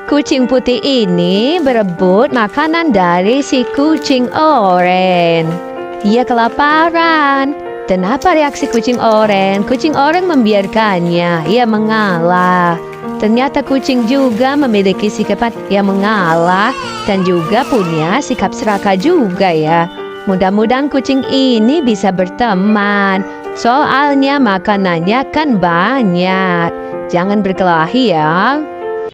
Kucing putih ini berebut makanan dari si kucing oranye. Ia kelaparan. Dan apa reaksi kucing oranye? Kucing oranye membiarkannya. Ia mengalah. Ternyata kucing juga memiliki sikap yang mengalah dan juga punya sikap serakah juga ya. Mudah-mudahan kucing ini bisa berteman. Soalnya makanannya kan banyak. Jangan berkelahi ya.